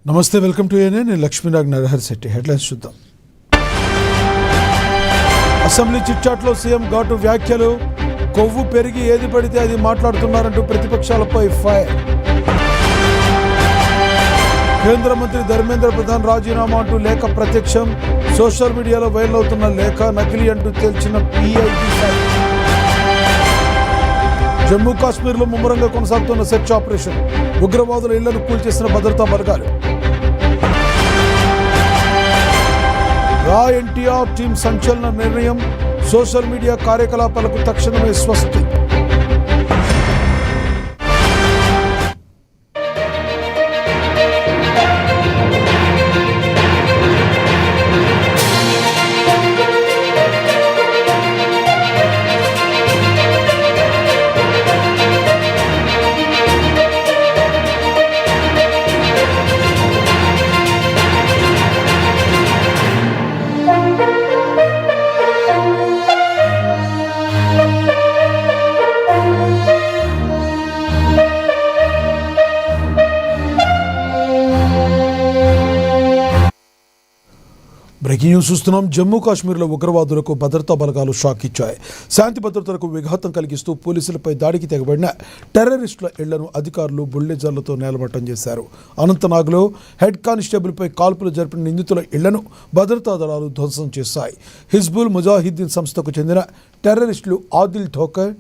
నమస్తే, welcome to ANN. నేను Lakshminag Narahar Shetty. Headlines చూద్దాం. అసెంబ్లీ చిట్చాట్లో సీఎం ఘాటు వ్యాఖ్యలు. కొవ్వు పెరిగి ఏది పడితే అది మాట్లాడుతున్నారంటూ ప్రతిపక్షాలపై ఫైర్. కేంద్ర మంత్రి ధర్మేంద్ర ప్రధాన్ రాజీనామా అంటూ లేఖ ప్రత్యక్షం. సోషల్ మీడియాలో వైరల్ అవుతున్న లేఖ నకిలీ అంటూ తేల్చిన PIB. జమ్మూ కాశ్మీర్లో ముమ్మరంగా కొనసాగుతున్న సెర్చ్ ఆపరేషన్. ఉగ్రవాదుల ఇళ్లను కూల్చేసిన భద్రతా బలగాలు. రా ఎన్టీఆర్ టీం సంచలన నిర్ణయం. సోషల్ మీడియా కార్యకలాపాలకు తక్షణమే స్వస్తి. బ్రేకింగ్ న్యూస్ చూస్తున్నాం. జమ్మూ కాశ్మీర్లో ఉగ్రవాదులకు భద్రతా బలగాలు షాక్ ఇచ్చాయి. శాంతి భద్రతలకు విఘాతం కలిగిస్తూ పోలీసులపై దాడికి తెగబడిన టెర్రరిస్టుల ఇళ్లను అధికారులు బుల్డోజర్లతో నేలమట్టం చేశారు. అనంతనాగ్లో హెడ్ కానిస్టేబుల్పై కాల్పులు జరిపిన నిందితుల ఇళ్లను భద్రతా దళాలు ధ్వంసం చేశాయి. హిజ్బుల్ ముజాహిద్దీన్ సంస్థకు చెందిన టెర్రరిస్టులు ఆదిల్ ఠోకర్,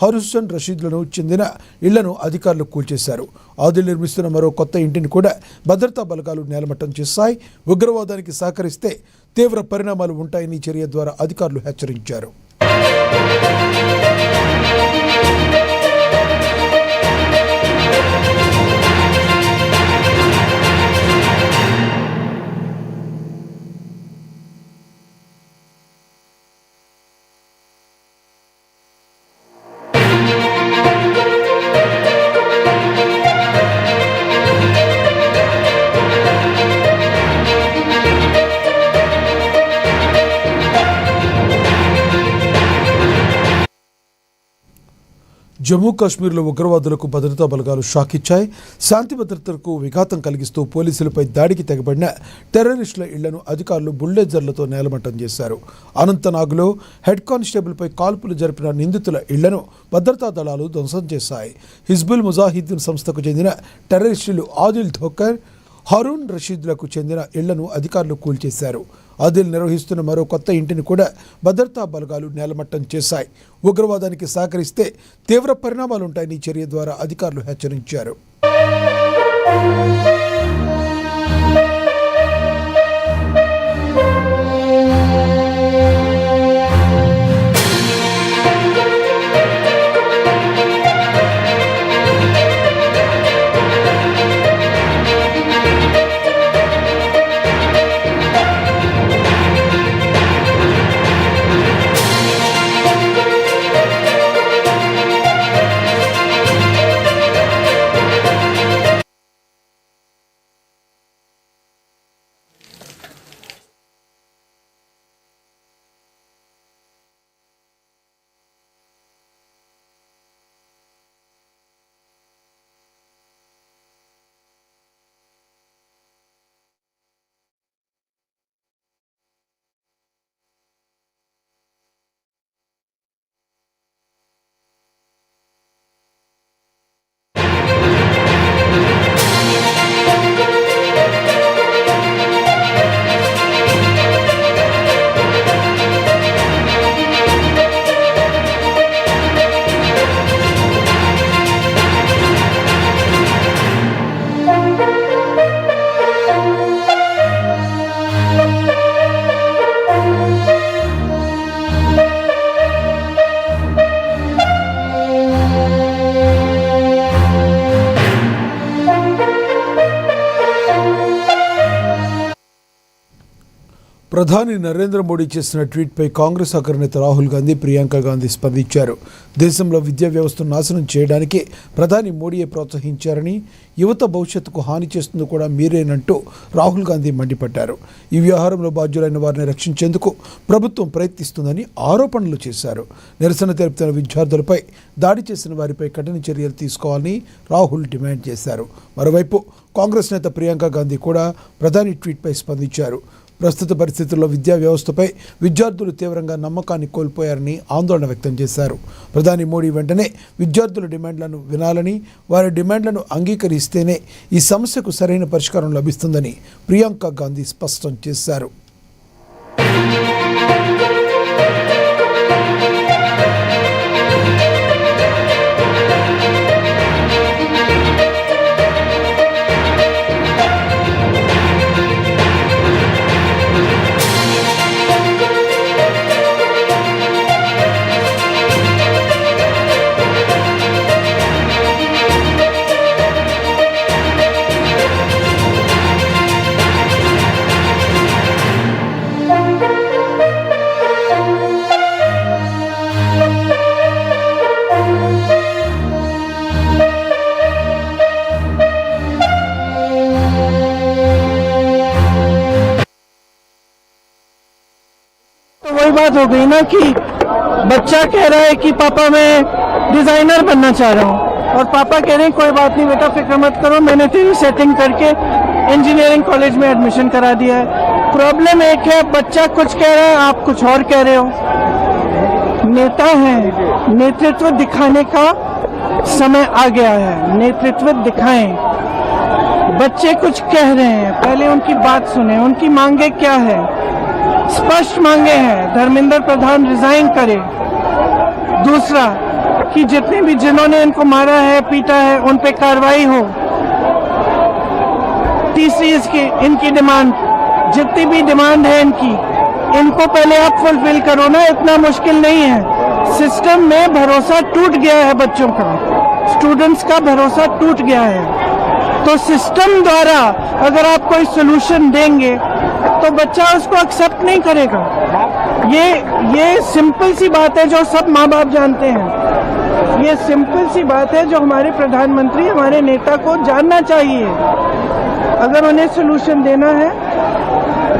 హరుసన్ రషీద్లను చెందిన ఇళ్లను అధికారులు కూల్చేశారు. ఆదిల్ నిర్మిస్తున్న మరో కొత్త ఇంటిని కూడా భద్రతా బలగాలు నేలమట్టం చేశాయి. ఉగ్రవాదానికి సహకరిస్తే తీవ్ర పరిణామాలు ఉంటాయని చర్య ద్వారా అధికారులు హెచ్చరించారు. జమ్మూ కాశ్మీర్లో ఉగ్రవాదులకు భద్రతా బలగాలు షాక్ ఇచ్చాయి. శాంతి భద్రతలకు విఘాతం కలిగిస్తూ పోలీసులపై దాడికి తెగబడిన టెర్రరిస్టుల ఇళ్లను అధికారులు బుల్డోజర్లతో నేలమట్టం చేశారు. అనంతనాగ్లో హెడ్ కానిస్టేబుల్పై కాల్పులు జరిపిన నిందితుల ఇళ్లను భద్రతా దళాలు ధ్వంసం చేశాయి. హిజ్బుల్ ముజాహిద్దీన్ సంస్థకు చెందిన టెర్రరిస్టులు ఆదిల్ ఠోకర్, హరూన్ రషీద్లకు చెందిన ఇళ్లను అధికారులు కూల్చేశారు. ఆదిల్ నిర్వహిస్తున్న మరో కొత్త ఇంటిని కూడా భద్రతా బలగాలు నేలమట్టం చేశాయి. ఉగ్రవాదానికి సహకరిస్తే తీవ్ర పరిణామాలుంటాయని చర్య ద్వారా అధికారులు హెచ్చరించారు. ప్రధాని నరేంద్ర మోడీ చేసిన ట్వీట్పై కాంగ్రెస్ అగ్రనేత రాహుల్ గాంధీ, ప్రియాంక గాంధీ స్పందించారు. దేశంలో విద్యా వ్యవస్థను నాశనం చేయడానికే ప్రధాని మోడీయే ప్రోత్సహించారని, యువత భవిష్యత్తుకు హాని చేస్తుంది కూడా మీరేనంటూ రాహుల్ గాంధీ మండిపడ్డారు. ఈ వ్యవహారంలో బాధ్యులైన వారిని రక్షించేందుకు ప్రభుత్వం ప్రయత్నిస్తుందని ఆరోపణలు చేశారు. నిరసన తెలుపుతున్న విద్యార్థులపై దాడి చేసిన వారిపై కఠిన చర్యలు తీసుకోవాలని రాహుల్ డిమాండ్ చేశారు. మరోవైపు కాంగ్రెస్ నేత ప్రియాంక గాంధీ కూడా ప్రధాని ట్వీట్పై స్పందించారు. ప్రస్తుత పరిస్థితుల్లో విద్యా వ్యవస్థపై విద్యార్థులు తీవ్రంగా నమ్మకాన్ని కోల్పోయారని ఆందోళన వ్యక్తం చేశారు. ప్రధాని మోడీ వెంటనే విద్యార్థుల డిమాండ్లను వినాలని, వారి డిమాండ్లను అంగీకరిస్తేనే ఈ సమస్యకు సరైన పరిష్కారం లభిస్తుందని ప్రియాంక గాంధీ స్పష్టం చేశారు. वही बात हो गई ना कि बच्चा कह रहा है कि पापा मैं डिजाइनर बनना चाह रहा हूँ, और पापा कह रहे हैं कोई बात नहीं बेटा, फिक्र मत करो, मैंने तेरी सेटिंग करके इंजीनियरिंग कॉलेज में एडमिशन करा दिया है। प्रॉब्लम एक है, बच्चा कुछ कह रहा है, आप कुछ और कह रहे हो। नेता हैं, नेतृत्व दिखाने का समय आ गया है, नेतृत्व दिखाएं। बच्चे कुछ कह रहे हैं, पहले उनकी बात सुने, उनकी मांगे क्या है। स्पष्ट मांगे हैं, धर्मेंद्र प्रधान रिजाइन करे। दूसरा कि जितने भी जिन्होंने इनको मारा है, पीटा है, उन पे कार्रवाई हो। तीसरी इनकी डिमांड, जितनी भी डिमांड है इनको पहले आप फुलफिल करो ना, इतना मुश्किल नहीं है। सिस्टम में भरोसा टूट गया है, बच्चों का, स्टूडेंट्स का भरोसा टूट गया है। तो सिस्टम द्वारा अगर आप कोई सोल्यूशन देंगे तो बच्चा उसको एक्सेप्ट नहीं करेगा। ये सिंपल सी बात है जो सब माँ बाप जानते हैं। ये सिंपल सी बात है जो हमारे प्रधानमंत्री, हमारे नेता को जानना चाहिए। अगर उन्हें सोल्यूशन देना है,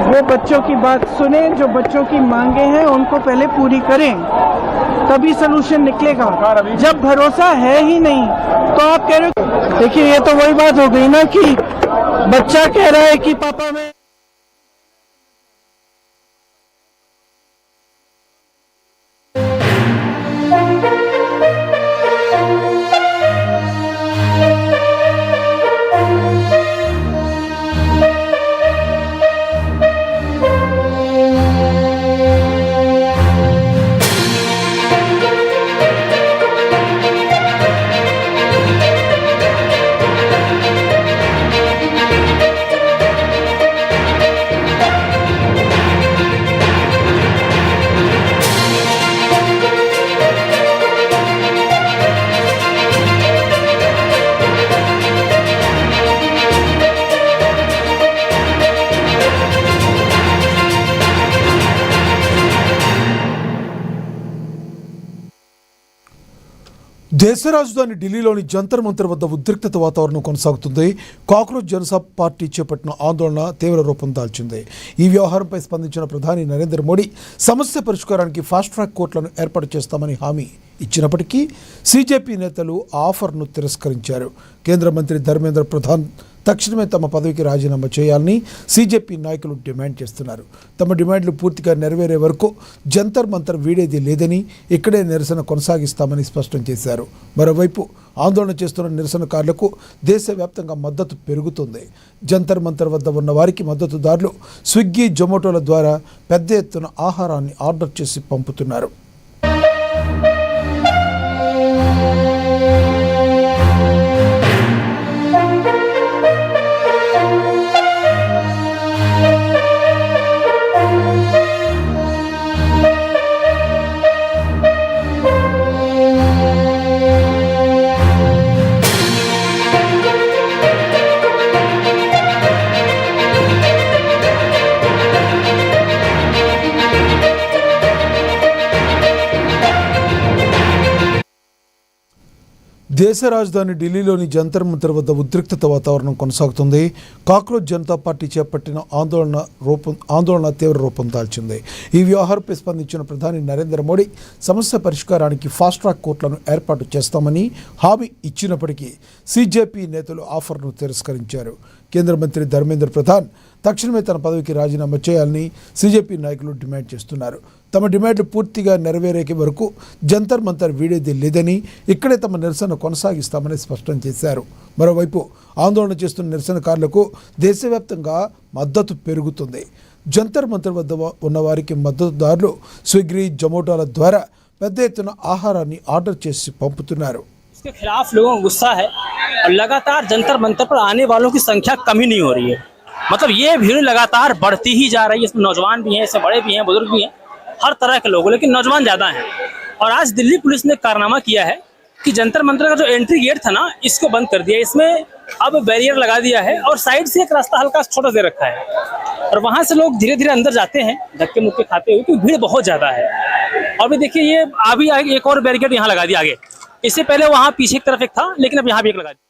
वो बच्चों की बात सुने, जो बच्चों की मांगे हैं उनको पहले पूरी करें, तभी सोल्यूशन निकलेगा। जब भरोसा है ही नहीं तो आप कह रहे हो, देखिए ये तो वही बात हो गई ना कि बच्चा कह रहा है कि पापा मैं దేశ రాజధాని ఢిల్లీలోని జంతర్ మంతర్ వద్ద ఉద్రిక్తత వాతావరణం కొనసాగుతుంది. కాక్రోచ్ జనతా పార్టీ చేపట్టిన ఆందోళన తీవ్ర రూపం దాల్చింది. ఈ వ్యవహారంపై స్పందించిన ప్రధాని నరేంద్ర మోడీ సమస్య పరిష్కారానికి ఫాస్ట్ ట్రాక్ కోర్టులను ఏర్పాటు చేస్తామని హామీ ఇచ్చినప్పటికీ సీజేపీ నేతలు ఆఫర్ను తిరస్కరించారు. కేంద్ర మంత్రి ధర్మేంద్ర ప్రధాన్ తక్షణమే తమ పదవికి రాజీనామా చేయాలని సీజేపీ నాయకులు డిమాండ్ చేస్తున్నారు. తమ డిమాండ్లు పూర్తిగా నెరవేరే వరకు జంతర్ మంతర్ వీడేది లేదని, ఇక్కడే నిరసన కొనసాగిస్తామని స్పష్టం చేశారు. మరోవైపు ఆందోళన చేస్తున్న నిరసనకారులకు దేశవ్యాప్తంగా మద్దతు పెరుగుతుంది. జంతర్ మంతర్ వద్ద ఉన్న వారికి మద్దతుదారులు స్విగ్గీ, జొమాటోల ద్వారా పెద్ద ఎత్తున ఆహారాన్ని ఆర్డర్ చేసి పంపుతున్నారు. దేశ రాజధాని ఢిల్లీలోని జంతర్ మంతర్ వద్ద ఉద్రిక్తత వాతావరణం కొనసాగుతుంది. కాక్రోచ్ జనతా పార్టీ చేపట్టిన ఆందోళన తీవ్ర రూపం దాల్చింది. ఈ వ్యవహారంపై స్పందించిన ప్రధాని నరేంద్ర మోడీ సమస్య పరిష్కారానికి ఫాస్ట్ ట్రాక్ కోర్టులను ఏర్పాటు చేస్తామని హామీ ఇచ్చినప్పటికీ సిజేపీ నేతలు ఆఫర్ను తిరస్కరించారు. కేంద్ర మంత్రి ధర్మేంద్ర ప్రధాన్ తక్షణమే తన పదవికి రాజీనామా చేయాలని సిజేపీ నాయకులు డిమాండ్ చేస్తున్నారు. తమ డిమాండ్లు పూర్తిగా నెరవేరే వరకు జంతర్ మంతర్ వీడేది లేదని, ఇక్కడే తమ నిరసన కొనసాగిస్తామని స్పష్టం చేశారు. మరోవైపు ఆందోళన చేస్తున్న నిరసనకారులకు దేశవ్యాప్తంగా మద్దతు పెరుగుతుంది. జంతర్ మంతర్ వద్ద ఉన్న వారికి మద్దతుదారులు స్విగ్గీ, జొమాటోల ద్వారా పెద్ద ఎత్తున ఆహారాన్ని ఆర్డర్ చేసి పంపుతున్నారు. इसके खिलाफ लोगों को गुस्सा है और लगातार जंतर मंतर पर आने वालों की संख्या कम ही नहीं हो रही है। मतलब ये भीड़ लगातार बढ़ती ही जा रही है। इसमें नौजवान भी हैं, इससे बड़े भी हैं, बुजुर्ग भी हैं, हर तरह के लोग, लेकिन नौजवान ज़्यादा हैं। और आज दिल्ली पुलिस ने कारनामा किया है कि जंतर मंतर का जो एंट्री गेट था ना, इसको बंद कर दिया। इसमें अब बैरियर लगा दिया है और साइड से एक रास्ता हल्का छोटा दे रखा है और वहाँ से लोग धीरे धीरे अंदर जाते हैं धक्के मुक्के खाते हुए, क्योंकि भीड़ बहुत ज़्यादा है। और भी देखिए, ये अभी एक और बैरिकेड यहाँ लगा दिया आगे। इससे पहले वहाँ पीछे की तरफ एक था, लेकिन अब यहाँ भी एक लगा दिया।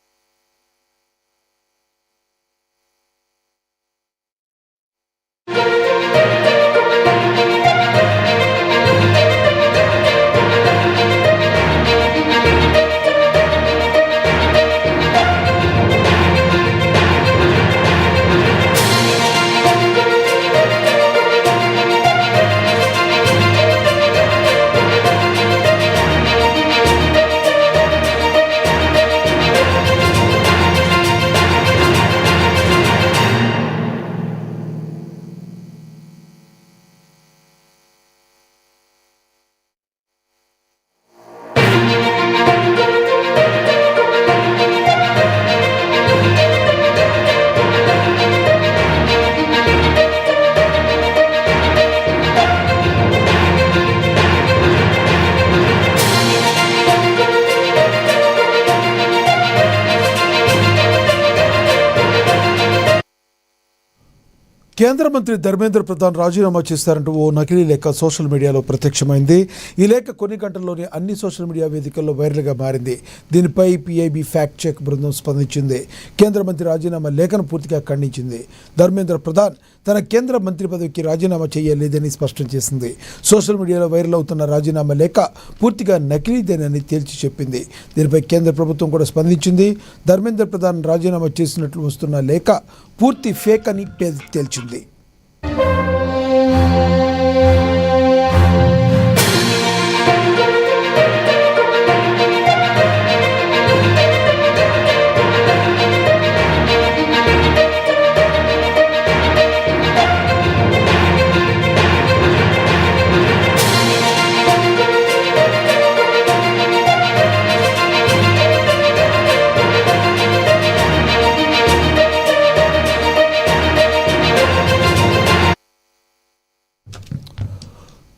కేంద్ర మంత్రి ధర్మేంద్ర ప్రధాన్ రాజీనామా చేశారంటూ ఓ నకిలీ లేఖ సోషల్ మీడియాలో ప్రత్యక్షమైంది. ఈ లేఖ కొన్ని గంటల్లోనే అన్ని సోషల్ మీడియా వేదికల్లో వైరల్గా మారింది. దీనిపై పీఐబీ ఫ్యాక్ట్ చెక్ బృందం స్పందించింది. కేంద్ర మంత్రి రాజీనామా లేఖను పూర్తిగా ఖండించింది. ధర్మేంద్ర ప్రధాన్ తన కేంద్ర మంత్రి పదవికి రాజీనామా చేయలేదని స్పష్టం చేసింది. సోషల్ మీడియాలో వైరల్ అవుతున్న రాజీనామా లేఖ పూర్తిగా నకిలీదేనని తేల్చి చెప్పింది. దీనిపై కేంద్ర ప్రభుత్వం కూడా స్పందించింది. ధర్మేంద్ర ప్రధాన్ రాజీనామా చేసినట్లు వస్తున్న లేఖ పూర్తి ఫేక్ అని తేల్చింది.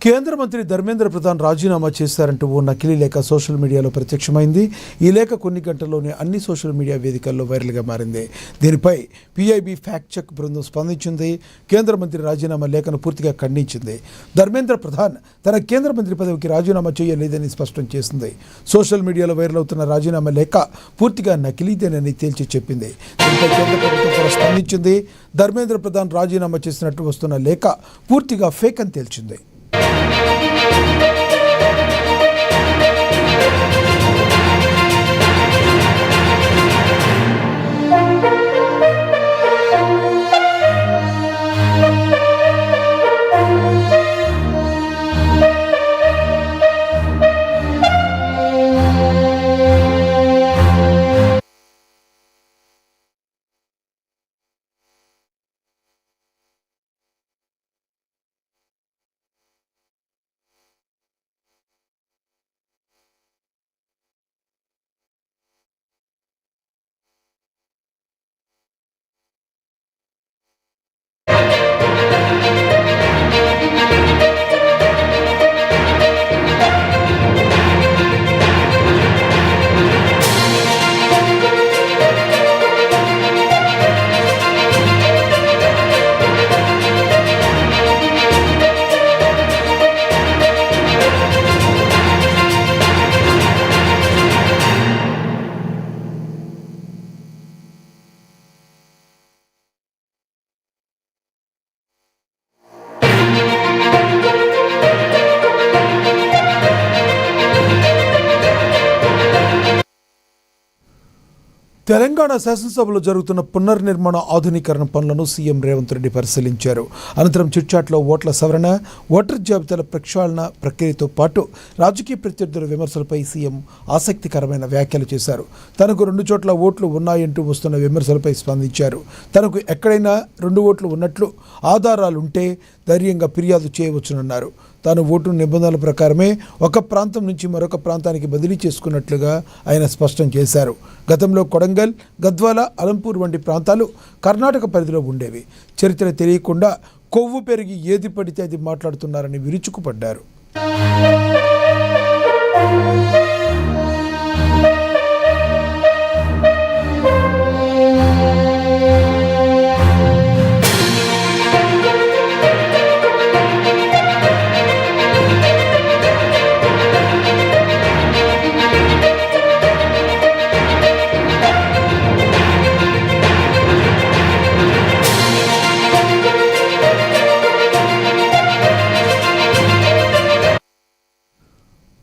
కేంద్ర మంత్రి ధర్మేంద్ర ప్రధాన్ రాజీనామా చేశారంటూ ఓ నకిలీ లేఖ సోషల్ మీడియాలో ప్రత్యక్షమైంది. ఈ లేఖ కొన్ని గంటల్లోనే అన్ని సోషల్ మీడియా వేదికల్లో వైరల్గా మారింది. దీనిపై పీఐబీ ఫ్యాక్ట్ చెక్ బృందం స్పందించింది. కేంద్ర మంత్రి రాజీనామా లేఖను పూర్తిగా ఖండించింది. ధర్మేంద్ర ప్రధాన్ తన కేంద్ర మంత్రి పదవికి రాజీనామా చేయలేదని స్పష్టం చేసింది. సోషల్ మీడియాలో వైరల్ అవుతున్న రాజీనామా లేఖ పూర్తిగా నకిలీదేనని తేల్చి చెప్పింది. దీనిపై కేంద్ర ప్రభుత్వం కూడా స్పందించింది. ధర్మేంద్ర ప్రధాన్ రాజీనామా చేసినట్టు వస్తున్న లేఖ పూర్తిగా ఫేక్ అని తేల్చింది. తెలంగాణ శాసనసభలో జరుగుతున్న పునర్నిర్మాణ ఆధునీకరణ పనులను సీఎం రేవంత్ రెడ్డి పరిశీలించారు. అనంతరం చిట్చాట్లో ఓట్ల సవరణ, ఓటర్ జాబితాల ప్రక్షాళన ప్రక్రియతో పాటు రాజకీయ ప్రత్యర్థుల విమర్శలపై సీఎం ఆసక్తికరమైన వ్యాఖ్యలు చేశారు. తనకు 2 చోట్ల ఓట్లు ఉన్నాయంటూ వస్తున్న విమర్శలపై స్పందించారు. తనకు ఎక్కడైనా 2 ఓట్లు ఉన్నట్లు ఆధారాలుంటే ధైర్యంగా ఫిర్యాదు చేయవచ్చునన్నారు. తాను ఓటు నిబంధనల ప్రకారమే ఒక ప్రాంతం నుంచి మరొక ప్రాంతానికి బదిలీ చేసుకున్నట్లుగా ఆయన స్పష్టం చేశారు. గతంలో కొడంగల్, గద్వాల, అలంపూర్ వంటి ప్రాంతాలు కర్ణాటక పరిధిలో ఉండేవి. చరిత్ర తెలియకుండా కొవ్వు పెరిగి ఏది పడితే అది మాట్లాడుతున్నారని విరుచుకుపడ్డారు.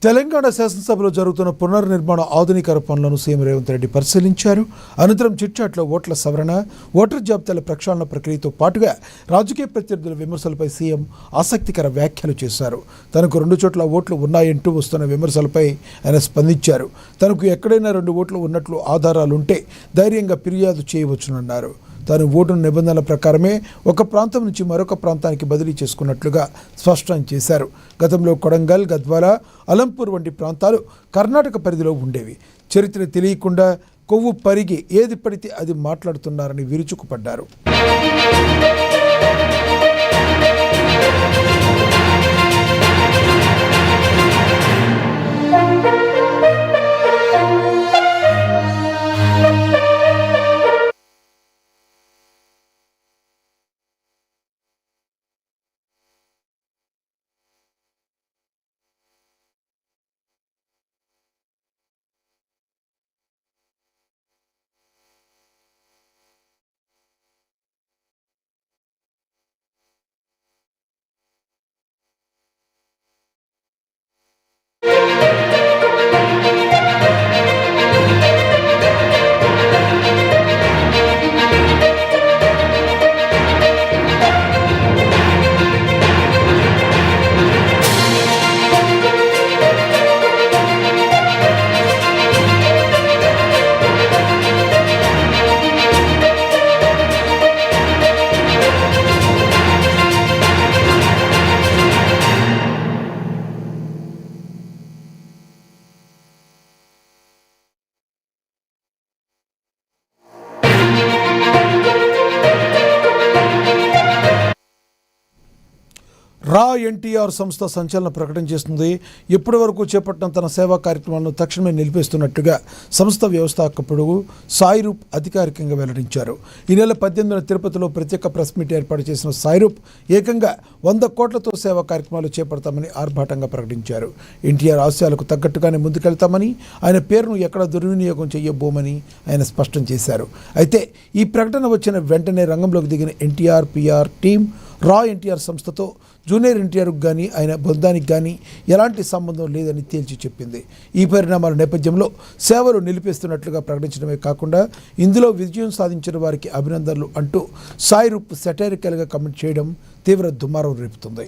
తెలంగాణ శాసనసభలో జరుగుతున్న పునర్నిర్మాణ ఆధునీకరణ పనులను సీఎం రేవంత్ రెడ్డి పరిశీలించారు. అనంతరం చిట్చాట్లో ఓట్ల సవరణ, ఓటర్ జాబితాల ప్రక్షాళన ప్రక్రియతో పాటుగా రాజకీయ ప్రత్యర్థుల విమర్శలపై సీఎం ఆసక్తికర వ్యాఖ్యలు చేశారు. తనకు 2 చోట్ల ఓట్లు ఉన్నాయంటూ వస్తున్న విమర్శలపై ఆయన స్పందించారు. తనకు ఎక్కడైనా 2 ఓట్లు ఉన్నట్లు ఆధారాలుంటే ధైర్యంగా ఫిర్యాదు చేయవచ్చునన్నారు. తాను ఓటు నిబంధనల ప్రకారమే ఒక ప్రాంతం నుంచి మరొక ప్రాంతానికి బదిలీ చేసుకున్నట్లుగా స్పష్టం చేశారు. గతంలో కొడంగల్, గద్వాల, అలంపూర్ వంటి ప్రాంతాలు కర్ణాటక పరిధిలో ఉండేవి. చరిత్ర తెలియకుండా కొవ్వు పరిగి ఏది పడితే అది మాట్లాడుతున్నారని విరుచుకుపడ్డారు. రా ఎన్టీఆర్ సంస్థ సంచలన ప్రకటన చేస్తుంది. ఇప్పటి వరకు చేపట్టిన తన సేవా కార్యక్రమాలను తక్షణమే నిలిపేస్తున్నట్టుగా సంస్థ వ్యవస్థాపకుడు సాయి రూప్ అధికారికంగా వెల్లడించారు. ఈ నెల 18న తిరుపతిలో ప్రత్యేక ప్రెస్ మీట్ ఏర్పాటు చేసిన సాయి రూప్ ఏకంగా 100 కోట్లతో సేవా కార్యక్రమాలు చేపడతామని ఆర్భాటంగా ప్రకటించారు. ఎన్టీఆర్ ఆశయాలకు తగ్గట్టుగానే ముందుకెళ్తామని, ఆయన పేరును ఎక్కడ దుర్వినియోగం చేయబోమని ఆయన స్పష్టం చేశారు. అయితే ఈ ప్రకటన వచ్చిన వెంటనే రంగంలోకి దిగిన ఎన్టీఆర్ పిఆర్ టీం రా ఎన్టీఆర్ సంస్థతో జూనియర్ ఎన్టీఆర్కు కానీ ఆయన బృందానికి కానీ ఎలాంటి సంబంధం లేదని తేల్చి చెప్పింది. ఈ పరిణామాల నేపథ్యంలో సేవలు నిలిపేస్తున్నట్లుగా ప్రకటించడమే కాకుండా ఇందులో విజయం సాధించిన వారికి అభినందనలు అంటూ సాయి రూప్ సెటైరికల్గా కమెంట్ చేయడం తీవ్ర దుమారం రేపుతుంది.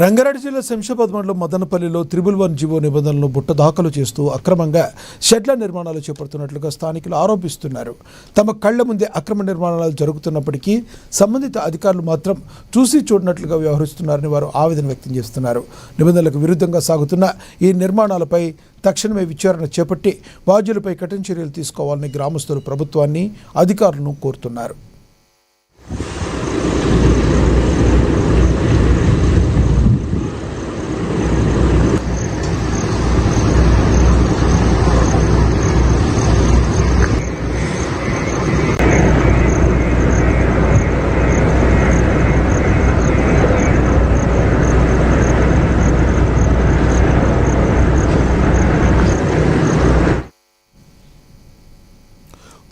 రంగారెడ్డి జిల్లా శంషాబాద్ మండలం మదనపల్లిలో 111 జీవో నిబంధనలను బుట్ట దాఖలు చేస్తూ అక్రమంగా షెడ్ల నిర్మాణాలు చేపడుతున్నట్లుగా స్థానికులు ఆరోపిస్తున్నారు. తమ కళ్ల ముందే అక్రమ నిర్మాణాలు జరుగుతున్నప్పటికీ సంబంధిత అధికారులు మాత్రం చూసి చూడనట్లుగా వ్యవహరిస్తున్నారని వారు ఆవేదన వ్యక్తం చేస్తున్నారు. నిబంధనలకు విరుద్ధంగా సాగుతున్న ఈ నిర్మాణాలపై తక్షణమే విచారణ చేపట్టి బాధ్యులపై కఠిన చర్యలు తీసుకోవాలని గ్రామస్తులు ప్రభుత్వాన్ని, అధికారులను కోరుతున్నారు.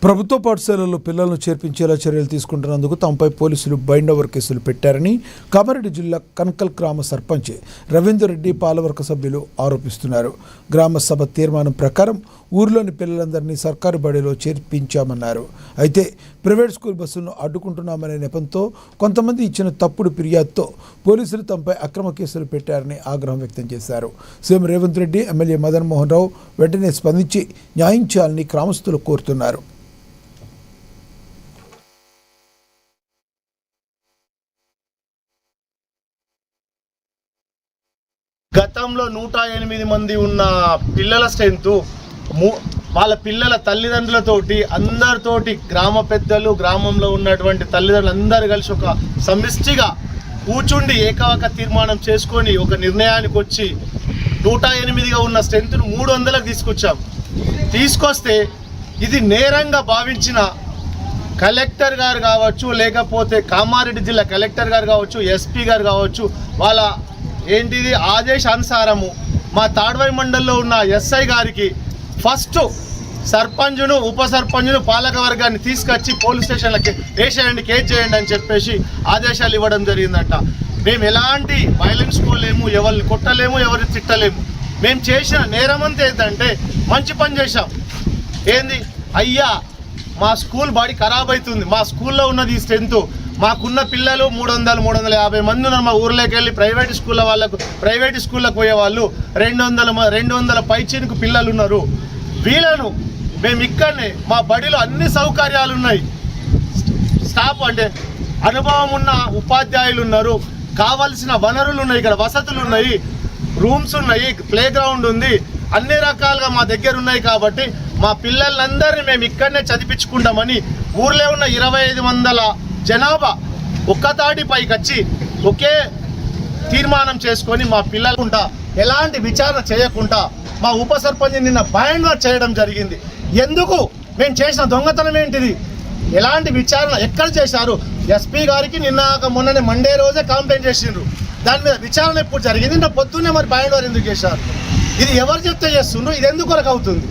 ప్రభుత్వ పాఠశాలల్లో పిల్లలను చేర్పించేలా చర్యలు తీసుకుంటున్నందుకు తమపై పోలీసులు బైండ్ ఓవర్ కేసులు పెట్టారని కామారెడ్డి జిల్లా కన్కల్ గ్రామ సర్పంచ్ రవీందర్ రెడ్డి పాలవర్గ సభ్యులు ఆరోపిస్తున్నారు. గ్రామ సభ తీర్మానం ప్రకారం ఊరిలోని పిల్లలందరినీ సర్కారు బడిలో చేర్పించామన్నారు. అయితే ప్రైవేట్ స్కూల్ బస్సులను అడ్డుకుంటున్నామనే నెపంతో కొంతమంది ఇచ్చిన తప్పుడు ఫిర్యాదుతో పోలీసులు తమపై అక్రమ కేసులు పెట్టారని ఆగ్రహం వ్యక్తం చేశారు. సీఎం రేవంత్ రెడ్డి, ఎమ్మెల్యే మదన్ మోహన్ రావు వెంటనే స్పందించి న్యాయం చేయాలని గ్రామస్తులు కోరుతున్నారు. గతంలో 108 మంది ఉన్న పిల్లల స్ట్రెంత్ వాళ్ళ పిల్లల తల్లిదండ్రులతోటి అందరితోటి గ్రామ పెద్దలు, గ్రామంలో ఉన్నటువంటి తల్లిదండ్రులు అందరూ కలిసి ఒక సమిష్టిగా కూర్చుండి ఏకవాక తీర్మానం చేసుకొని ఒక నిర్ణయానికి వచ్చి 108గా ఉన్న స్ట్రెంత్ను 300కు తీసుకొచ్చాం. తీసుకొస్తే ఇది నేరంగా భావించిన కలెక్టర్ గారు కావచ్చు, లేకపోతే కామారెడ్డి జిల్లా కలెక్టర్ గారు కావచ్చు, ఎస్పీ గారు కావచ్చు, వాళ్ళ ఆదేశానుసారము మా తాడ్వాయి మండలంలో ఉన్న ఎస్ఐ గారికి ఫస్ట్ సర్పంచును, ఉప సర్పంచును, పాలక వర్గాన్ని తీసుకొచ్చి పోలీస్ స్టేషన్లకి వేసేయండి, కేసు చేయండి అని చెప్పేసి ఆదేశాలు ఇవ్వడం జరిగిందట. మేము ఎలాంటి వైలెన్స్ కోలేము, ఎవరిని కొట్టలేము, ఎవరిని తిట్టలేము. మేము చేసిన నేరం అంతా ఏంటంటే మంచి పని చేశాం. ఏంది అయ్యా, మా స్కూల్ బాడీ ఖరాబ్ అవుతుంది, మా స్కూల్లో ఉన్నది ఈ స్ట్రెంత్, మాకున్న పిల్లలు 300-350 మంది ఉన్నారు. మా ఊర్లోకి వెళ్ళి ప్రైవేట్ స్కూళ్ళకు పోయే వాళ్ళు 200 పైచీనికి పిల్లలు ఉన్నారు. వీళ్ళను మేము ఇక్కడనే మా బడిలో అన్ని సౌకర్యాలు ఉన్నాయి. స్టాఫ్ అంటే అనుభవం ఉన్న ఉపాధ్యాయులు ఉన్నారు, కావలసిన వనరులు ఉన్నాయి, ఇక్కడ వసతులు ఉన్నాయి, రూమ్స్ ఉన్నాయి, ప్లే గ్రౌండ్ ఉంది, అన్ని రకాలుగా మా దగ్గర ఉన్నాయి. కాబట్టి మా పిల్లలందరినీ మేము ఇక్కడనే చదివించుకుంటామని ఊర్లో ఉన్న 2500 జనాభా ఒక్కతాటి పైకి వచ్చి ఒకే తీర్మానం చేసుకొని మా పిల్లలుంటా ఎలాంటి విచారణ చేయకుండా మా ఉప సర్పంచ్ నిన్న బైండ్ ఓవర్ చేయడం జరిగింది. ఎందుకు మేము చేసిన దొంగతనం ఏంటిది, ఎలాంటి విచారణ ఎక్కడ చేశారు? ఎస్పీ గారికి మొన్ననే మండే రోజే కంప్లైంట్ చేసిండ్రు. దాని మీద విచారణ ఎప్పుడు జరిగింది? నిన్న పొద్దున్నే మరి బైండ్ ఓవర్ ఎందుకు చేశారు? ఇది ఎవరు చెప్తే చేస్తుండ్రు? ఇది ఎందుకు కొరకు అవుతుంది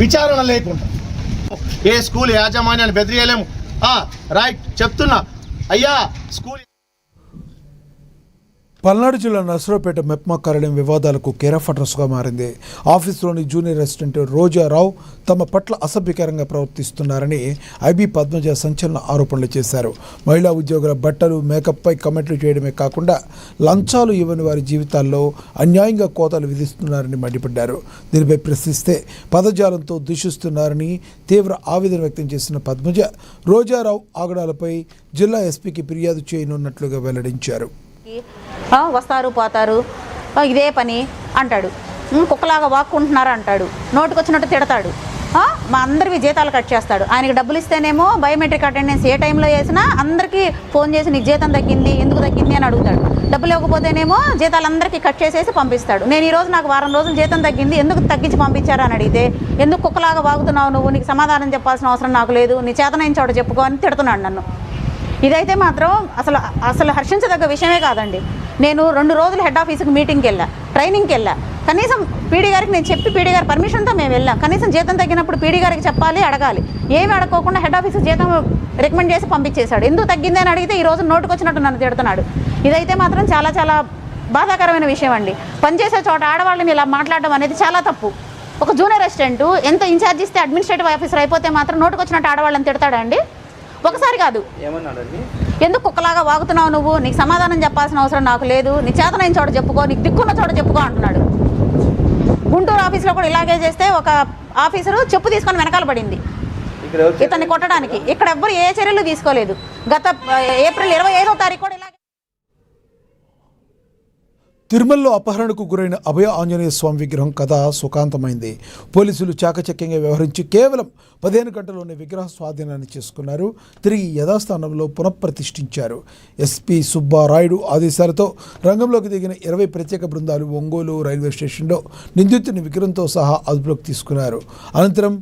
విచారణ లేకుండా? ఏ స్కూల్ యాజమాన్యాన్ని బెదిరియలేము. రైట్ చెప్తున్నా అయ్యా. స్కూల్ పల్నాడు జిల్లా నర్సరావుపేట మెప్మా కార్యాలయం వివాదాలకు కేరాఫ్ అడ్రస్గా మారింది. ఆఫీసులోని జూనియర్ అసిస్టెంట్ రోజారావు తమ పట్ల అసభ్యకరంగా ప్రవర్తిస్తున్నారని ఐబీ పద్మజ సంచలన ఆరోపణలు చేశారు. మహిళా ఉద్యోగుల బట్టలు, మేకప్పై కమెంట్లు చేయడమే కాకుండా లంచాలు ఇవ్వని వారి జీవితాల్లో అన్యాయంగా కోతలు విధిస్తున్నారని మండిపడ్డారు. దీనిపై ప్రశ్నిస్తే పదజాలంతో దూషిస్తున్నారని తీవ్ర ఆవేదన వ్యక్తం చేసిన పద్మజ రోజారావు ఆగడాలపై జిల్లా ఎస్పీకి ఫిర్యాదు చేయనున్నట్లుగా వెల్లడించారు. వస్తారు పోతారు, ఇదే పని అంటాడు, కుక్కలాగా వాక్కుంటున్నారు అంటాడు, నోటుకొచ్చినట్టు తిడతాడు, మా అందరివి జీతాలు కట్ చేస్తాడు. ఆయనకి డబ్బులు ఇస్తేనేమో బయోమెట్రిక్ అటెండెన్స్ ఏ టైంలో వేసినా అందరికీ ఫోన్ చేసి నీకు జీతం తగ్గింది, ఎందుకు తగ్గింది అని అడుగుతాడు. డబ్బులు ఇవ్వకపోతేనేమో జీతాలు అందరికీ కట్ చేసేసి పంపిస్తాడు. నేను ఈరోజు నాకు వారం రోజులు జీతం తగ్గింది, ఎందుకు తగ్గించి పంపించారు అని అడిగితే, ఎందుకు కుక్కలాగా వాగుతున్నావు నువ్వు, నీకు సమాధానం చెప్పాల్సిన అవసరం నాకు లేదు, నీ చేతనైన చోట చెప్పుకో అని తిడుతున్నాడు నన్ను. ఇదైతే మాత్రం అసలు హర్షించదగ్గ విషయమే కాదండి. నేను 2 రోజులు హెడ్ ఆఫీస్కి మీటింగ్కి వెళ్ళా, ట్రైనింగ్కి వెళ్ళా. కనీసం పీడీ గారికి నేను చెప్పి పీడీ గారి పర్మిషన్తో మేము వెళ్ళాం. కనీసం జీతం తగ్గినప్పుడు పీడీ గారికి చెప్పాలి, అడగాలి. ఏమి అడగకోకుండా హెడ్ ఆఫీస్కి జీతం రికమెండ్ చేసి పంపించేశాడు. ఎందుకు తగ్గింది అని అడిగితే ఈరోజు నోటుకొచ్చినట్టు నన్ను తిడుతున్నాడు. ఇదైతే మాత్రం చాలా చాలా బాధాకరమైన విషయం అండి. పనిచేసే చోట ఆడవాళ్ళని ఇలా మాట్లాడడం అనేది చాలా తప్పు. ఒక జూనియర్ అసిస్టెంట్ ఎంత ఇన్ఛార్జ్ ఇస్తే అడ్మినిస్ట్రేటివ్ ఆఫీసర్ అయిపోతే మాత్రం నోటుకొచ్చినట్టు ఆడవాళ్ళని తిడతాడా అండి? ఒకసారి కాదు, ఎందుకు కుక్కలాగా వాగుతున్నావు నువ్వు? నీకు సమాధానం చెప్పాల్సిన అవసరం నాకు లేదు. నీ చేతనైన చోట చెప్పుకో, నీకు దిక్కున్న చోట చెప్పుకో అంటున్నాడు. గుంటూరు ఆఫీస్లో కూడా ఇలాగే చేస్తే ఒక ఆఫీసరు చెప్పు తీసుకొని వెనకాల పడింది ఇతన్ని కొట్టడానికి. ఇక్కడ ఎవ్వరు ఏ చర్యలు తీసుకోలేదు. గత ఏప్రిల్ 25వ తారీఖు కూడా ఇలాగే తిరుమలలో అపహరణకు గురైన అభయ ఆంజనేయ స్వామి విగ్రహం కథ సుఖాంతమైంది. పోలీసులు చాకచక్యంగా వ్యవహరించి కేవలం 15 గంటల్లోనే విగ్రహ స్వాధీనాన్ని చేసుకున్నారు. తిరిగి యథాస్థానంలో పునఃప్రతిష్ఠించారు. ఎస్పీ సుబ్బారాయుడు ఆదేశాలతో రంగంలోకి దిగిన 20 ప్రత్యేక బృందాలు ఒంగోలు రైల్వే స్టేషన్లో నిందితుని విగ్రహంతో సహా అదుపులోకి తీసుకున్నారు. అనంతరం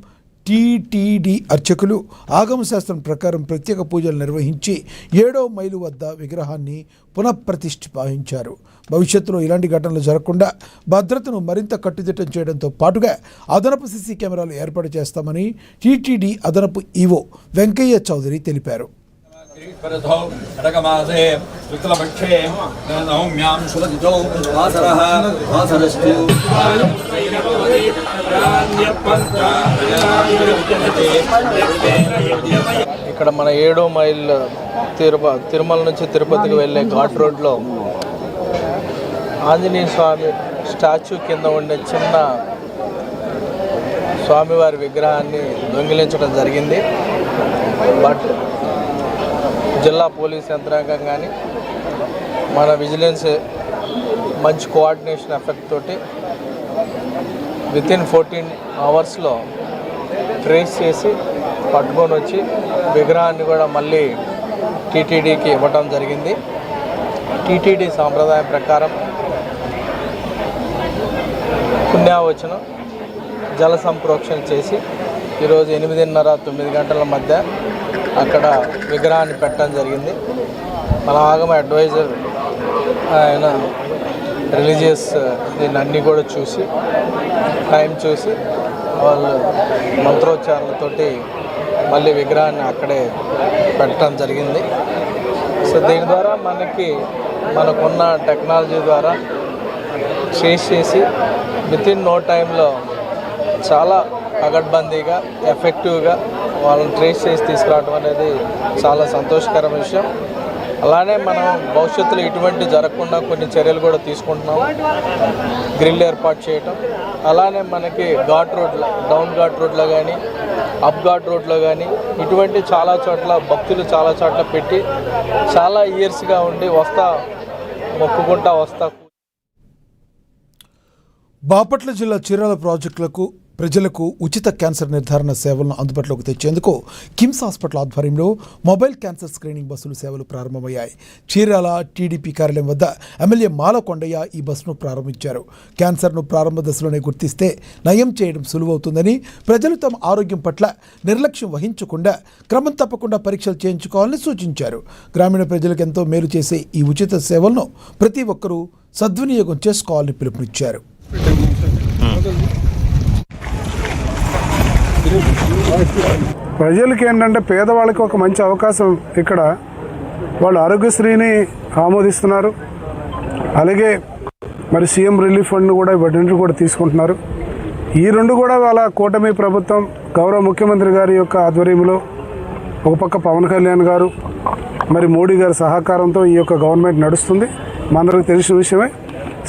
టీటీడీ అర్చకులు ఆగమశాస్త్రం ప్రకారం ప్రత్యేక పూజలు నిర్వహించి 7వ మైలు వద్ద విగ్రహాన్ని పునఃప్రతిష్ఠించారు. భవిష్యత్తులో ఇలాంటి ఘటనలు జరగకుండా భద్రతను మరింత కట్టుదిట్టం చేయడంతో పాటుగా అదనపు సీసీ కెమెరాలు ఏర్పాటు చేస్తామని టీటీడీ అదనపు ఈవో వెంకయ్య చౌదరి తెలిపారు. ఇక్కడ మన 7వ మైల్ తిరుమల నుంచి తిరుపతికి వెళ్ళే ఘాట్ రోడ్లో ఆంజనేయ స్వామి స్టాచ్యూ కింద ఉండే చిన్న స్వామివారి విగ్రహాన్ని దొంగిలించడం జరిగింది. బట్ జిల్లా పోలీస్ యంత్రాంగం కానీ మన విజిలెన్స్ మంచి కోఆర్డినేషన్ ఎఫెక్ట్ తోటి వితిన్ 14 అవర్స్లో ట్రేస్ చేసి పట్టుకొని వచ్చి విగ్రహాన్ని కూడా మళ్ళీ టీటీడీకి ఇవ్వడం జరిగింది. టీటీడీ సాంప్రదాయం ప్రకారం పుణ్యావచనం జల సంప్రోక్షణ చేసి ఈరోజు 8:30-9 గంటల మధ్య అక్కడ విగ్రహాన్ని పెట్టడం జరిగింది. మన ఆగమ అడ్వైజర్ ఆయన రిలీజియస్ దీన్ని అన్నీ కూడా చూసి టైం చూసి వాళ్ళు మంత్రోచ్చారణలతోటి మళ్ళీ విగ్రహాన్ని అక్కడే పెట్టడం జరిగింది. సో దీని ద్వారా మనకున్న టెక్నాలజీ ద్వారా ట్రేస్ చేసి వితిన్ నో టైంలో చాలా పగడ్బందీగా ఎఫెక్టివ్గా వాళ్ళని ట్రేస్ చేసి తీసుకురావడం అనేది చాలా సంతోషకరమైన విషయం. అలానే మనం భవిష్యత్తులో ఇటువంటి జరగకుండా కొన్ని చర్యలు కూడా తీసుకుంటున్నాము. గ్రిల్ ఏర్పాటు చేయటం, అలానే మనకి ఘాట్ రోడ్లో డౌన్ ఘాట్ రోడ్లో కానీ అప్ ఘాట్ రోడ్లో కానీ ఇటువంటి చాలా చోట్ల భక్తులు చాలా చోట్ల పెట్టి చాలా ఇయర్స్గా ఉండి మొక్కుకుంటా వస్తా. బాపట్ల జిల్లా చీరాల ప్రాజెక్టులకు ప్రజలకు ఉచిత క్యాన్సర్ నిర్ధారణ సేవలను అందుబాటులోకి తెచ్చేందుకు కిమ్స్ హాస్పిటల్ ఆధ్వర్యంలో మొబైల్ క్యాన్సర్ స్క్రీనింగ్ బస్సులు సేవలు ప్రారంభమయ్యాయి. చీరాల టీడీపీ కార్యాలయం వద్ద ఎమ్మెల్యే మాల కొండయ్య ఈ బస్సును ప్రారంభించారు. క్యాన్సర్ను ప్రారంభ దశలోనే గుర్తిస్తే నయం చేయడం సులువవుతుందని, ప్రజలు తమ ఆరోగ్యం పట్ల నిర్లక్ష్యం వహించకుండా క్రమం తప్పకుండా పరీక్షలు చేయించుకోవాలని సూచించారు. గ్రామీణ ప్రజలకు ఎంతో మేలు చేసే ఈ ఉచిత సేవలను ప్రతి ఒక్కరూ సద్వినియోగం చేసుకోవాలని పిలుపునిచ్చారు. ప్రజలకి ఏంటంటే పేదవాళ్ళకి ఒక మంచి అవకాశం. ఇక్కడ వాళ్ళు ఆరోగ్యశ్రీని ఆమోదిస్తున్నారు. అలాగే మరి సీఎం రిలీఫ్ ఫండ్ కూడా ఇవన్నీ కూడా తీసుకుంటున్నారు. ఈ రెండు కూడా వాళ్ళ కూటమి ప్రభుత్వం గౌరవ ముఖ్యమంత్రి గారి యొక్క ఆధ్వర్యంలో ఒక పక్క పవన్ కళ్యాణ్ గారు మరి మోడీ గారి సహకారంతో ఈ యొక్క గవర్నమెంట్ నడుస్తుంది. మనందరికీ తెలిసిన విషయమే.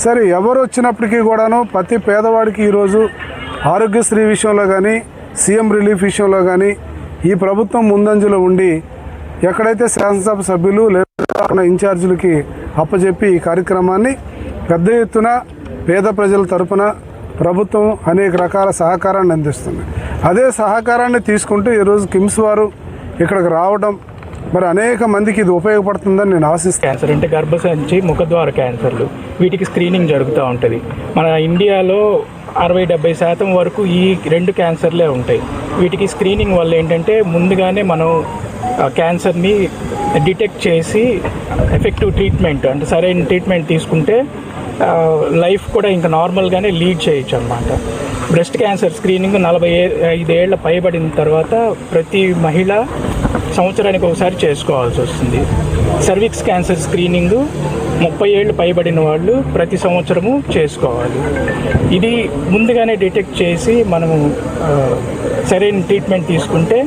సరే, ఎవరు వచ్చినప్పటికీ కూడాను ప్రతి పేదవాడికి ఈరోజు ఆరోగ్యశ్రీ విషయంలో కానీ సీఎం రిలీఫ్ విషయంలో కానీ ఈ ప్రభుత్వం ముందంజలో ఉండి ఎక్కడైతే శాసనసభ సభ్యులు లేదా ఇన్ఛార్జీలకి అప్పచెప్పి ఈ కార్యక్రమాన్ని పెద్ద ఎత్తున పేద ప్రజల తరపున ప్రభుత్వం అనేక రకాల సహకారాన్ని అందిస్తుంది. అదే సహకారాన్ని తీసుకుంటూ ఈరోజు కిమ్స్ వారు ఇక్కడికి రావడం మరి అనేక మందికి ఇది ఉపయోగపడుతుందని నేను ఆశిస్తాను. క్యాన్సర్ అంటే గర్భసంచి ముఖద్వార క్యాన్సర్లు, వీటికి స్క్రీనింగ్ జరుగుతూ ఉంటుంది. మన ఇండియాలో 60-70% వరకు ఈ 2 క్యాన్సర్లే ఉంటాయి. వీటికి స్క్రీనింగ్ వల్ల ఏంటంటే ముందుగానే మనం క్యాన్సర్ని డిటెక్ట్ చేసి ఎఫెక్టివ్ ట్రీట్మెంట్ అంటే సరైన ట్రీట్మెంట్ తీసుకుంటే లైఫ్ కూడా ఇంకా నార్మల్గానే లీడ్ చేయొచ్చు అన్నమాట. బ్రెస్ట్ క్యాన్సర్ స్క్రీనింగ్ 45 ఏళ్ల పైబడిన తర్వాత ప్రతి మహిళ సంవత్సరానికి ఒకసారి చేసుకోవాల్సి వస్తుంది. సర్విక్స్ క్యాన్సర్ స్క్రీనింగ్ 30 ఏళ్ళు పైబడిన వాళ్ళు ప్రతి సంవత్సరము చేసుకోవాలి. ఇది ముందుగానే డిటెక్ట్ చేసి మనము సరైన ట్రీట్మెంట్ తీసుకుంటే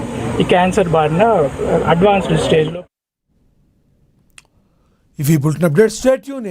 ఈ క్యాన్సర్ బారిన అడ్వాన్స్డ్ స్టేజ్లో ఇవి బులెటిన్ అప్డేట్స్. Stay tune.